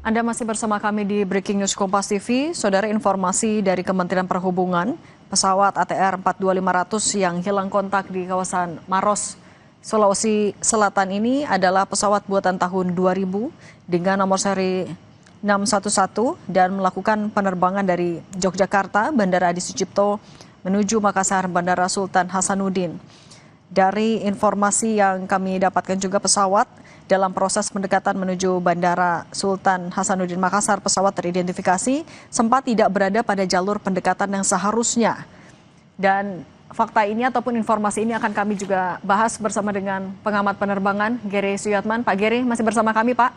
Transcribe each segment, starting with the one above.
Anda masih bersama kami di Breaking News Kompas TV. Saudara, informasi dari Kementerian Perhubungan, pesawat ATR 42500 yang hilang kontak di kawasan Maros, Sulawesi Selatan ini adalah pesawat buatan tahun 2000 dengan nomor seri 611 dan melakukan penerbangan dari Yogyakarta, Bandara Adi Sucipto, menuju Makassar, Bandara Sultan Hasanuddin. Dari informasi yang kami dapatkan juga, pesawat dalam proses pendekatan menuju Bandara Sultan Hasanuddin Makassar, pesawat teridentifikasi sempat tidak berada pada jalur pendekatan yang seharusnya. Dan fakta ini ataupun informasi ini akan kami juga bahas bersama dengan pengamat penerbangan Gary Suyatman. Pak Gary, masih bersama kami, Pak?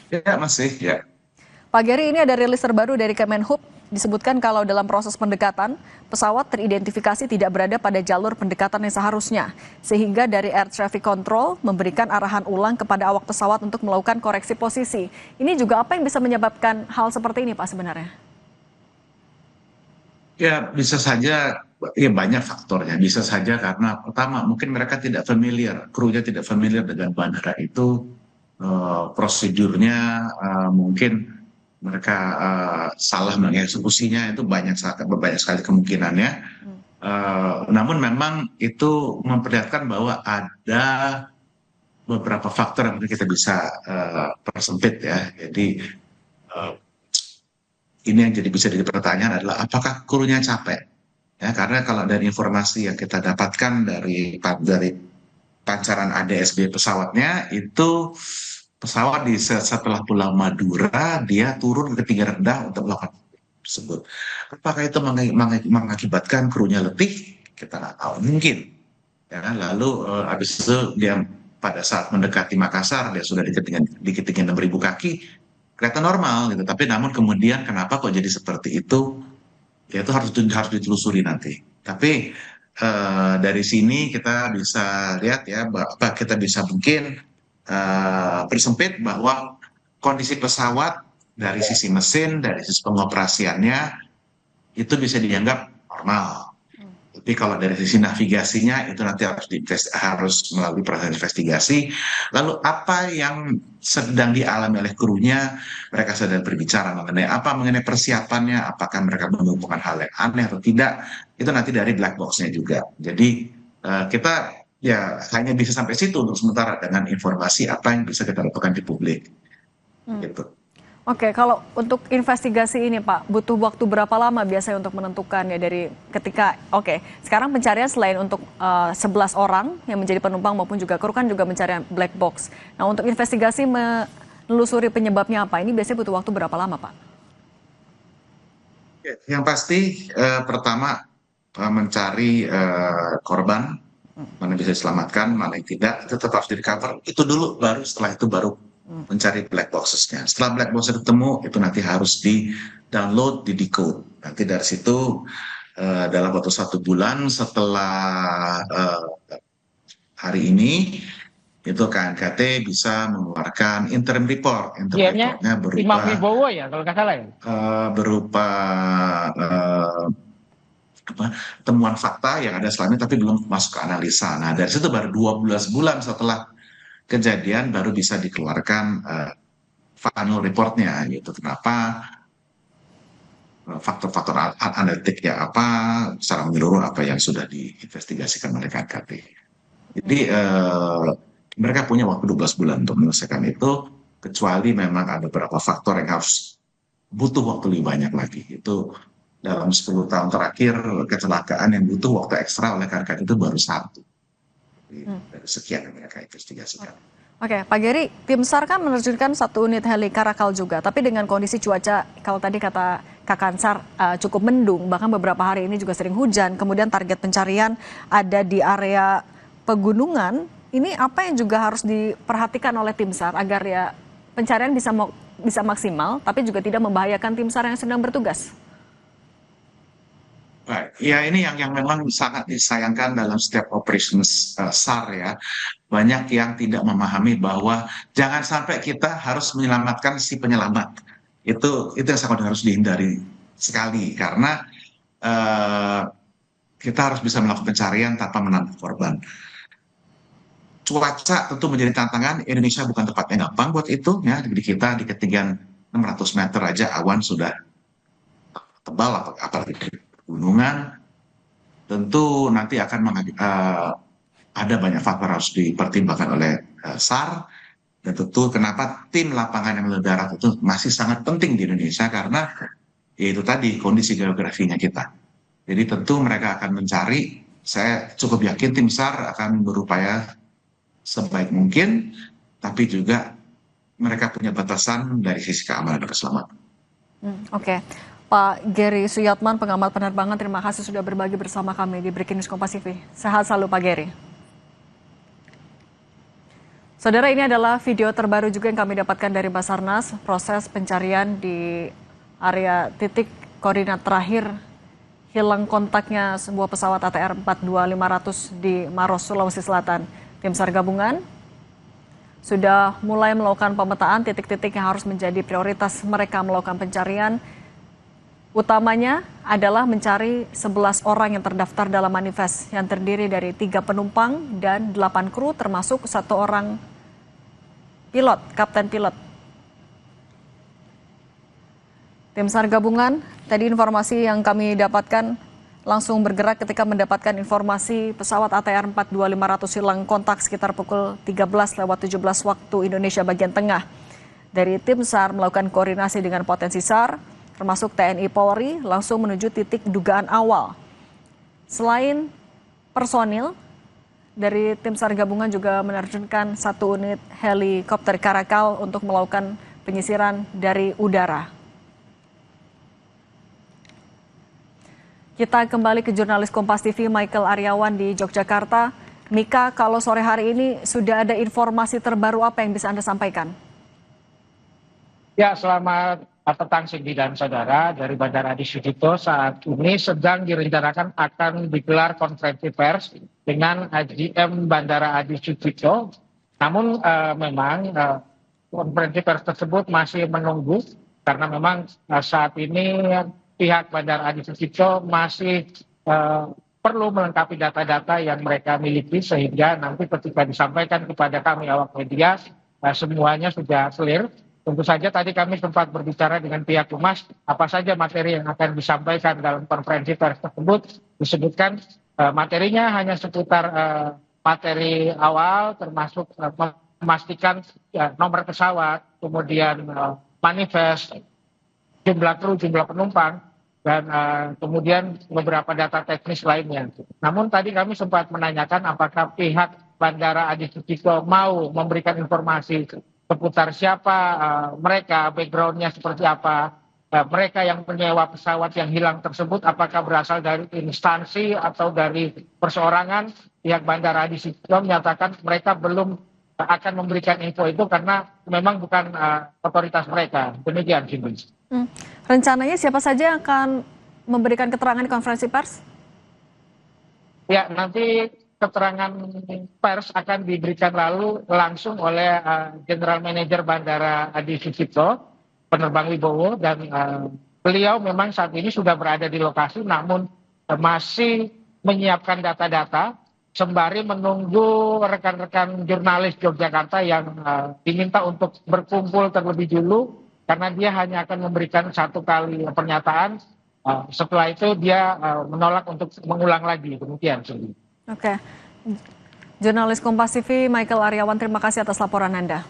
Ya, masih, ya. Pak Gary, ini ada rilis terbaru dari Kemenhub. Disebutkan kalau dalam proses pendekatan, pesawat teridentifikasi tidak berada pada jalur pendekatan yang seharusnya. Sehingga dari Air Traffic Control memberikan arahan ulang kepada awak pesawat untuk melakukan koreksi posisi. Ini juga apa yang bisa menyebabkan hal seperti ini, Pak, sebenarnya? Ya, bisa saja, ya banyak faktornya. Bisa saja karena pertama, mungkin mereka tidak familiar, krunya tidak familiar dengan bandara itu, prosedurnya mungkin mereka salah mengeksekusinya, itu banyak sekali kemungkinannya. Namun memang itu memperlihatkan bahwa ada beberapa faktor yang kita bisa persempit ya. Jadi ini yang bisa jadi pertanyaan adalah apakah krunya capek? Ya, karena kalau dari informasi yang kita dapatkan dari pancaran ADS-B pesawatnya itu, pesawat setelah Pulau Madura dia turun ke ketinggian rendah untuk melakukan tersebut. Apakah itu mengakibatkan krunya letih? Kita nggak tahu, mungkin. Ya, lalu habis itu dia pada saat mendekati Makassar dia sudah di ketinggian 6.000 kaki, kelihatan normal gitu. Tapi namun kemudian kenapa kok jadi seperti itu? Ya itu harus ditelusuri nanti. Tapi dari sini kita bisa lihat ya, bahwa kita bisa mungkin bersempit bahwa kondisi pesawat dari sisi mesin, dari sisi pengoperasiannya itu bisa dianggap normal. Tapi kalau dari sisi navigasinya itu nanti harus melalui proses investigasi. Lalu apa yang sedang dialami oleh krunya, mereka sedang berbicara mengenai persiapannya, apakah mereka menemukan hal yang aneh atau tidak, itu nanti dari black box-nya juga. Jadi kita ya hanya bisa sampai situ untuk sementara dengan informasi apa yang bisa kita lakukan di publik. Gitu. Oke, kalau untuk investigasi ini, Pak, butuh waktu berapa lama biasanya untuk menentukan ya dari ketika, sekarang pencarian selain untuk 11 orang yang menjadi penumpang maupun juga kru kan juga mencari black box. Nah, untuk investigasi menelusuri penyebabnya apa, ini biasanya butuh waktu berapa lama, Pak? Yang pasti pertama mencari korban, mana bisa diselamatkan, mana yang tidak, itu tetap harus di-recover. Itu dulu, setelah itu baru mencari black boxes-nya. Setelah black box ketemu, itu nanti harus di-download, di-decode. Nanti dari situ dalam waktu 1 bulan setelah hari ini, itu KNKT bisa mengeluarkan interim report. Interim reportnya berupa Wibowo ya, kalau nggak salah ya? Berupa temuan fakta yang ada selama ini tapi belum masuk ke analisa. Nah, dari situ baru 12 bulan setelah kejadian baru bisa dikeluarkan final reportnya gitu. Kenapa, faktor-faktor analitiknya apa, secara menyeluruh apa yang sudah diinvestigasikan oleh KNKT. Jadi mereka punya waktu 12 bulan untuk menyelesaikan itu, kecuali memang ada beberapa faktor yang harus butuh waktu lebih banyak lagi. Itu dalam 10 tahun terakhir kecelakaan yang butuh waktu ekstra oleh KNKT itu baru 1 dari sekian yang mereka investigasikan. Oke, Pak Gary, tim SAR kan menerjunkan 1 unit heli Karakal juga, tapi dengan kondisi cuaca, kalau tadi kata Kak Kansar, cukup mendung, bahkan beberapa hari ini juga sering hujan, kemudian target pencarian ada di area pegunungan, ini apa yang juga harus diperhatikan oleh tim SAR agar ya pencarian bisa maksimal, tapi juga tidak membahayakan tim SAR yang sedang bertugas? Baik, ya ini yang memang sangat disayangkan dalam setiap operations SAR ya. Banyak yang tidak memahami bahwa jangan sampai kita harus menyelamatkan si penyelamat. Itu yang sangat harus dihindari sekali karena kita harus bisa melakukan pencarian tanpa menambah korban. cuaca tentu menjadi tantangan. Indonesia bukan tempat yang gampang buat itu ya. Di kita di ketinggian 600 meter aja awan sudah tebal, apalagi di pegunungan. Tentu nanti akan ada banyak faktor harus dipertimbangkan oleh SAR. Dan tentu kenapa tim lapangan yang melihat darat itu masih sangat penting di Indonesia karena yaitu tadi kondisi geografinya kita. Jadi tentu mereka akan mencari, saya cukup yakin tim SAR akan berupaya sebaik mungkin, tapi juga mereka punya batasan dari sisi keamanan dan keselamatan. Oke. Pak Gary Suyatman, pengamat penerbangan, terima kasih sudah berbagi bersama kami di Breaking News Kompas TV. Sehat selalu Pak Gary. Saudara, ini adalah video terbaru juga yang kami dapatkan dari Basarnas, proses pencarian di area titik koordinat terakhir hilang kontaknya sebuah pesawat ATR 42500 di Maros, Sulawesi Selatan. Tim SAR gabungan sudah mulai melakukan pemetaan titik-titik yang harus menjadi prioritas mereka melakukan pencarian. Utamanya adalah mencari 11 orang yang terdaftar dalam manifest yang terdiri dari 3 penumpang dan 8 kru termasuk 1 orang pilot, kapten pilot. Tim SAR gabungan, tadi informasi yang kami dapatkan langsung bergerak ketika mendapatkan informasi pesawat ATR 42500 hilang kontak sekitar pukul 13:17 waktu Indonesia bagian tengah. Dari tim SAR melakukan koordinasi dengan potensi SAR, termasuk TNI Polri, langsung menuju titik dugaan awal. Selain personil, dari tim SAR gabungan juga menerjunkan 1 unit helikopter Karakal untuk melakukan penyisiran dari udara. Kita kembali ke jurnalis Kompas TV Michael Aryawan di Yogyakarta. Mika, kalau sore hari ini sudah ada informasi terbaru apa yang bisa Anda sampaikan? Ya, selamat petang Cindy dan saudara. Dari Bandara Adi Sucipto saat ini sedang direncanakan akan digelar konferensi pers dengan GM Bandara Adi Sucipto. Namun memang konferensi pers tersebut masih menunggu karena memang saat ini pihak Bandara Adi Sucipto masih perlu melengkapi data-data yang mereka miliki sehingga nanti ketika disampaikan kepada kami awak media semuanya sudah clear. Tentu saja tadi kami sempat berbicara dengan pihak Humas apa saja materi yang akan disampaikan dalam konferensi pers tersebut. Disebutkan materinya hanya seputar materi awal termasuk memastikan nomor pesawat, kemudian manifest, jumlah kru, jumlah penumpang, dan kemudian beberapa data teknis lainnya. Namun tadi kami sempat menanyakan apakah pihak Bandara Adi Sucipto mau memberikan informasi seputar siapa mereka, backgroundnya seperti apa, mereka yang menyewa pesawat yang hilang tersebut apakah berasal dari instansi atau dari perseorangan. Pihak Bandara Adi Sucipto menyatakan mereka belum akan memberikan info itu karena memang bukan otoritas mereka. Demikian, Cindy. Rencananya siapa saja yang akan memberikan keterangan di konferensi pers? Ya, nanti keterangan pers akan diberikan langsung oleh General Manager Bandara Adi Sucipto, Penerbang Wibowo, dan beliau memang saat ini sudah berada di lokasi namun masih menyiapkan data-data sembari menunggu rekan-rekan jurnalis Yogyakarta yang diminta untuk berkumpul terlebih dulu karena dia hanya akan memberikan 1 kali pernyataan. Setelah itu dia menolak untuk mengulang lagi. Demikian. Oke. Jurnalis Kompas TV Michael Aryawan, terima kasih atas laporan Anda.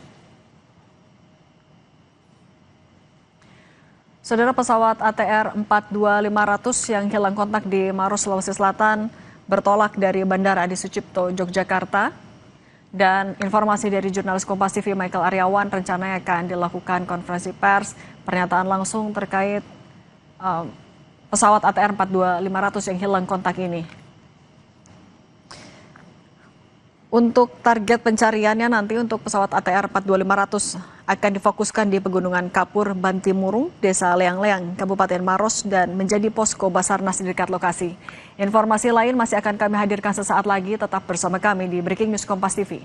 Saudara, pesawat ATR 42500 yang hilang kontak di Maros, Sulawesi Selatan bertolak dari Bandara Adi Sucipto, Yogyakarta. Dan informasi dari jurnalis Kompas TV Michael Aryawan, rencananya akan dilakukan konferensi pers, pernyataan langsung terkait pesawat ATR 42500 yang hilang kontak ini. Untuk target pencariannya nanti untuk pesawat ATR 42500 akan difokuskan di Pegunungan Kapur, Bantimurung, Desa Leang-Leang, Kabupaten Maros, dan menjadi posko Basarnas di dekat lokasi. Informasi lain masih akan kami hadirkan sesaat lagi, tetap bersama kami di Breaking News Kompas TV.